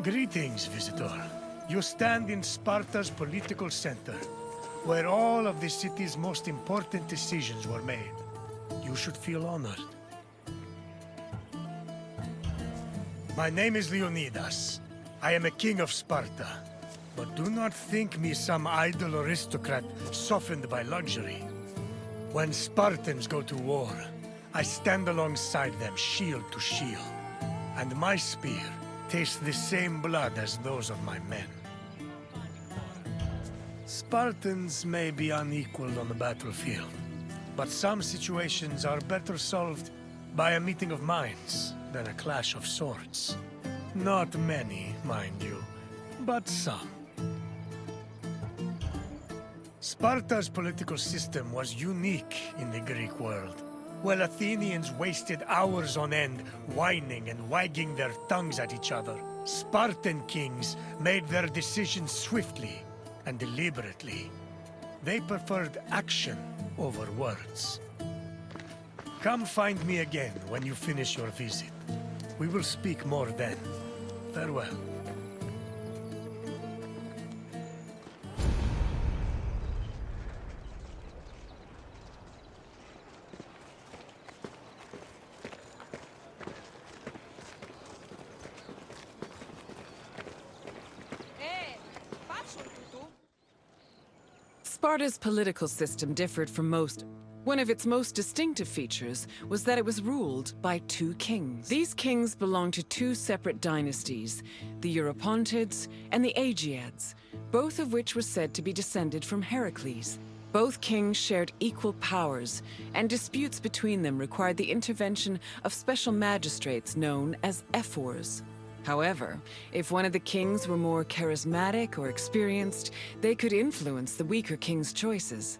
Greetings, visitor. You stand in Sparta's political center, where all of the city's most important decisions were made. You should feel honored. My name is Leonidas. I am a king of Sparta. But do not think me some idle aristocrat softened by luxury. When Spartans go to war, I stand alongside them shield to shield. And my spear tastes the same blood as those of my men. Spartans may be unequaled on the battlefield, but some situations are better solved by a meeting of minds than a clash of swords. Not many, mind you, but some. Sparta's political system was unique in the Greek world. While Athenians wasted hours on end whining and wagging their tongues at each other, Spartan kings made their decisions swiftly and deliberately. They preferred action over words. Come find me again when you finish your visit. We will speak more then. Farewell. Sparta's political system differed from most. One of its most distinctive features was that it was ruled by two kings. These kings belonged to two separate dynasties, the Eurypontids and the Aegeads, both of which were said to be descended from Heracles. Both kings shared equal powers, and disputes between them required the intervention of special magistrates known as ephors. However, if one of the kings were more charismatic or experienced, they could influence the weaker king's choices.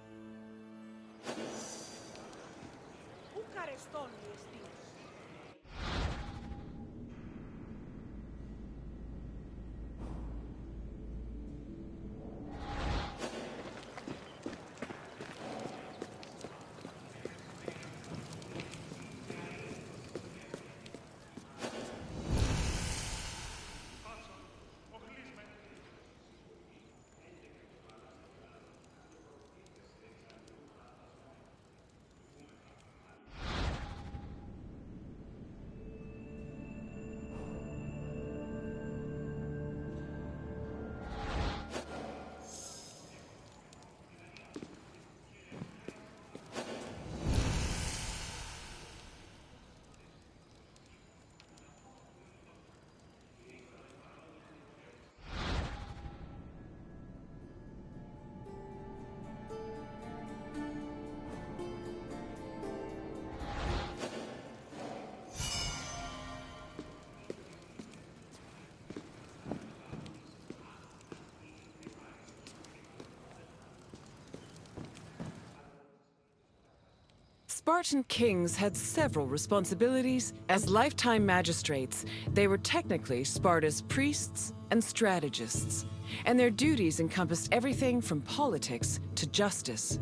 Spartan kings had several responsibilities. As lifetime magistrates, they were technically Sparta's priests and strategists, and their duties encompassed everything from politics to justice.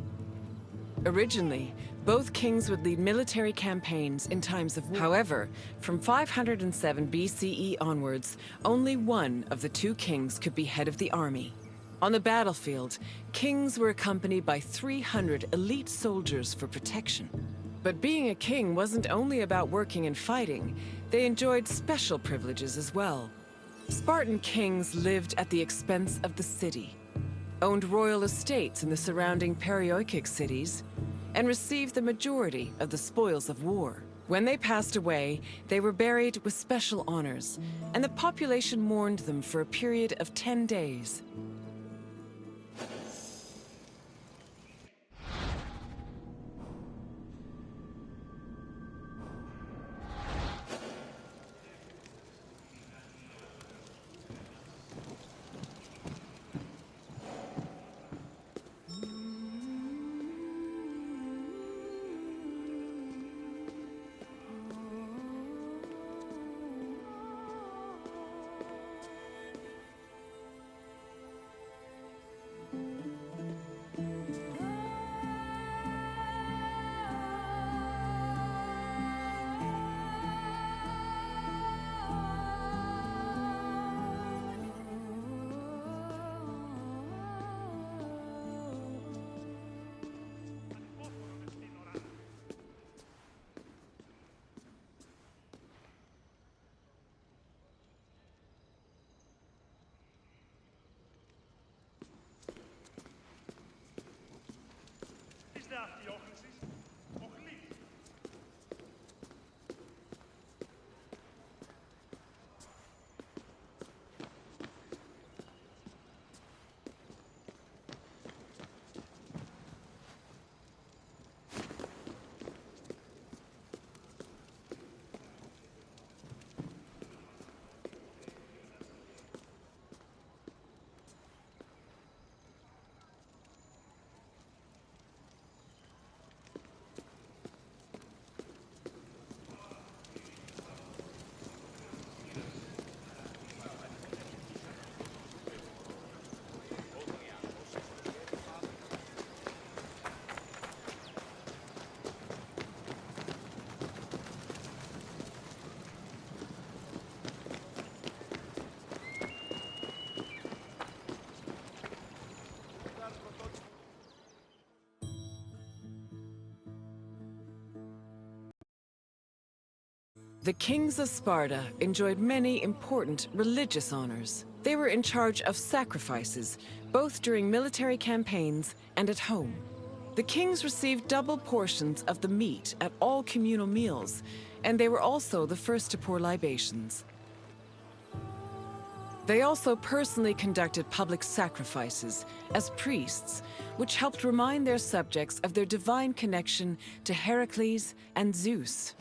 Originally, both kings would lead military campaigns in times of war. However, from 507 BCE onwards, only one of the two kings could be head of the army. On the battlefield, kings were accompanied by 300 elite soldiers for protection. But being a king wasn't only about working and fighting. They enjoyed special privileges as well. Spartan kings lived at the expense of the city, owned royal estates in the surrounding Perioikic cities, and received the majority of the spoils of war. When they passed away, they were buried with special honors, and the population mourned them for a period of 10 days. The kings of Sparta enjoyed many important religious honors. They were in charge of sacrifices, both during military campaigns and at home. The kings received double portions of the meat at all communal meals, and they were also the first to pour libations. They also personally conducted public sacrifices as priests, which helped remind their subjects of their divine connection to Heracles and Zeus.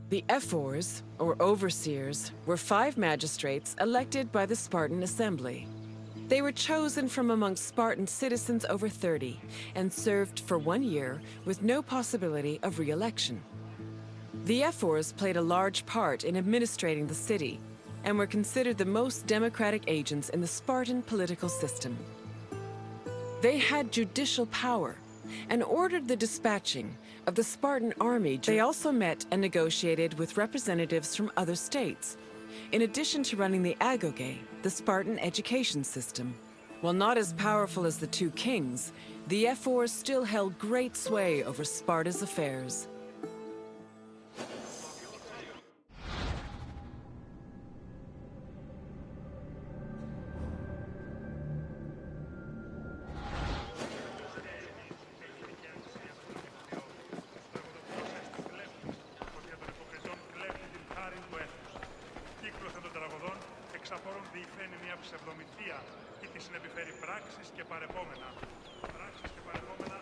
The ephors, or overseers, were 5 magistrates elected by the Spartan Assembly. They were chosen from among Spartan citizens over 30 and served for 1 year with no possibility of re-election. The ephors played a large part in administrating the city and were considered the most democratic agents in the Spartan political system. They had judicial power and ordered the dispatching of the Spartan army. They also met and negotiated with representatives from other states, in addition to running the agoge, the Spartan education system. While not as powerful as the 2 kings, the ephors still held great sway over Sparta's affairs. διηφαίνει μια ψευδομυθία και τη συνεπιφέρει πράξεις και παρεπόμενα. Πράξεις και παρεπόμενα.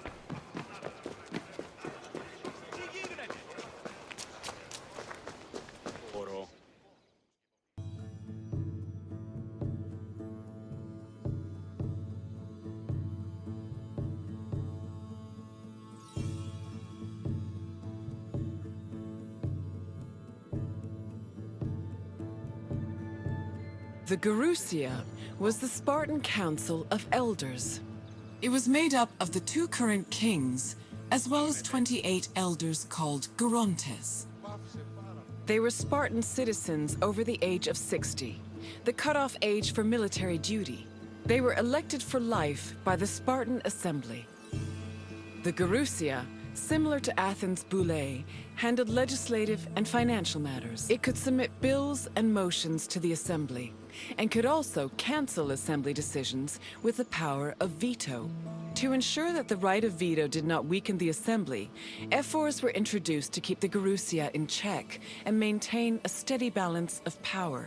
Μπορώ. The gerousia was the Spartan Council of Elders. It was made up of the 2 current kings, as well as 28 elders called gerontes. They were Spartan citizens over the age of 60, the cutoff age for military duty. They were elected for life by the Spartan Assembly. The gerousia, similar to Athens' boulé, handled legislative and financial matters. It could submit bills and motions to the assembly, and could also cancel assembly decisions with the power of veto. To ensure that the right of veto did not weaken the assembly, ephors were introduced to keep the gerousia in check and maintain a steady balance of power.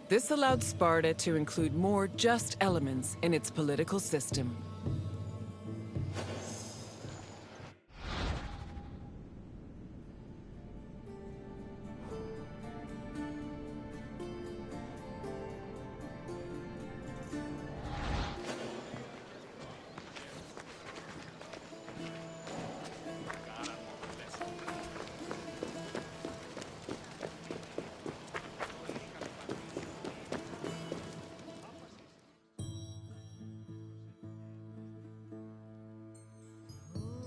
This allowed Sparta to include more just elements in its political system.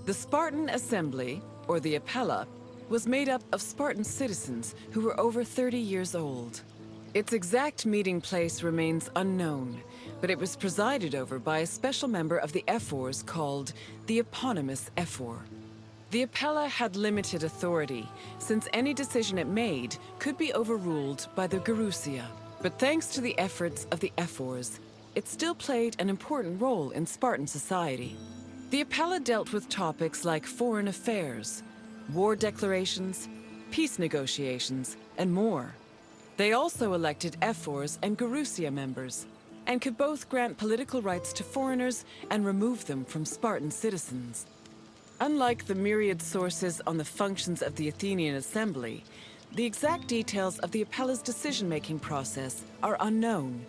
The Spartan Assembly, or the Apella, was made up of Spartan citizens who were over 30 years old. Its exact meeting place remains unknown, but it was presided over by a special member of the ephors called the eponymous ephor. The Apella had limited authority, since any decision it made could be overruled by the gerousia. But thanks to the efforts of the ephors, it still played an important role in Spartan society. The Apella dealt with topics like foreign affairs, war declarations, peace negotiations, and more. They also elected ephors and gerousia members, and could both grant political rights to foreigners and remove them from Spartan citizens. Unlike the myriad sources on the functions of the Athenian Assembly, the exact details of the Apella's decision-making process are unknown.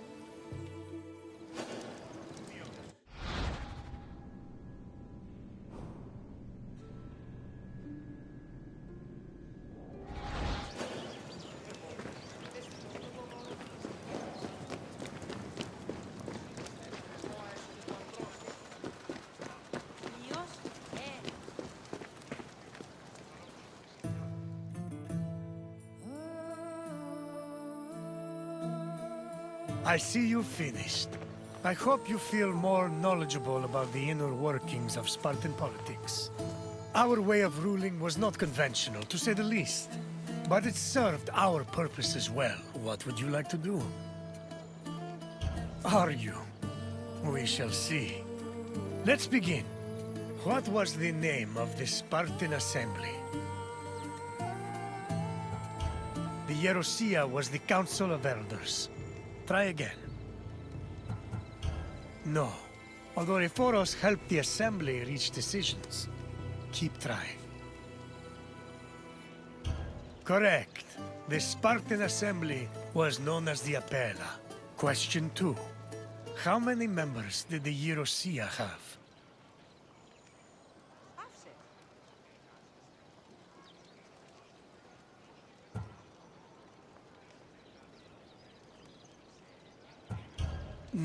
I see you finished. I hope you feel more knowledgeable about the inner workings of Spartan politics. Our way of ruling was not conventional, to say the least. But it served our purposes well. What would you like to do? Are you? We shall see. Let's begin. What was the name of the Spartan Assembly? The gerousia was the Council of Elders. Try again. No. Although Ephoros helped the Assembly reach decisions. Keep trying. Correct. The Spartan Assembly was known as the Apella. Question 2. How many members did the gerousia have?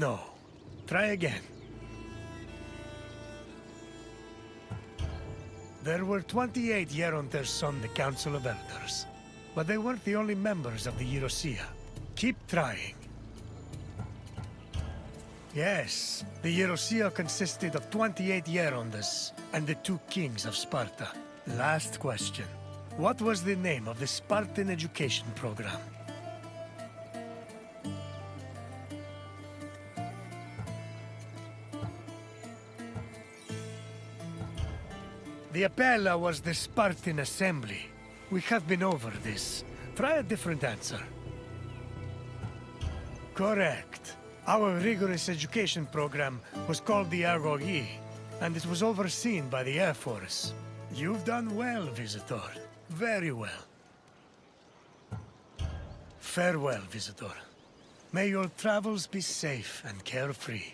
No. Try again. There were 28 Gerontes on the Council of Elders, but they weren't the only members of the gerousia. Keep trying. Yes, the gerousia consisted of 28 Gerontes and the 2 kings of Sparta. Last question. What was the name of the Spartan education program? The Apella was the Spartan Assembly. We have been over this. Try a different answer. Correct. Our rigorous education program was called the Argogi, and it was overseen by the Air Force. You've done well, Visitor. Very well. Farewell, Visitor. May your travels be safe and carefree.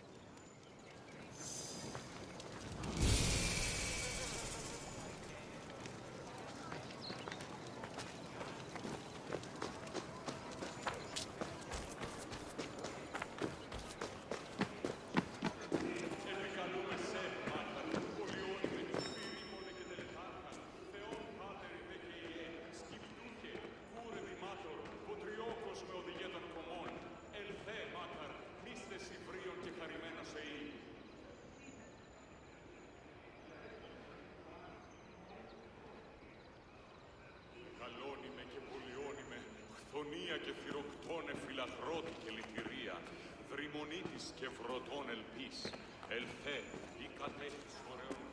Καλώνει και πολιώνει χθονία και θυροκτώνε φιλαθρώτη και λυτηρία, δρυμονίτης και βρωτών ελπίς, ελθέ, η κατέχεις ωραίων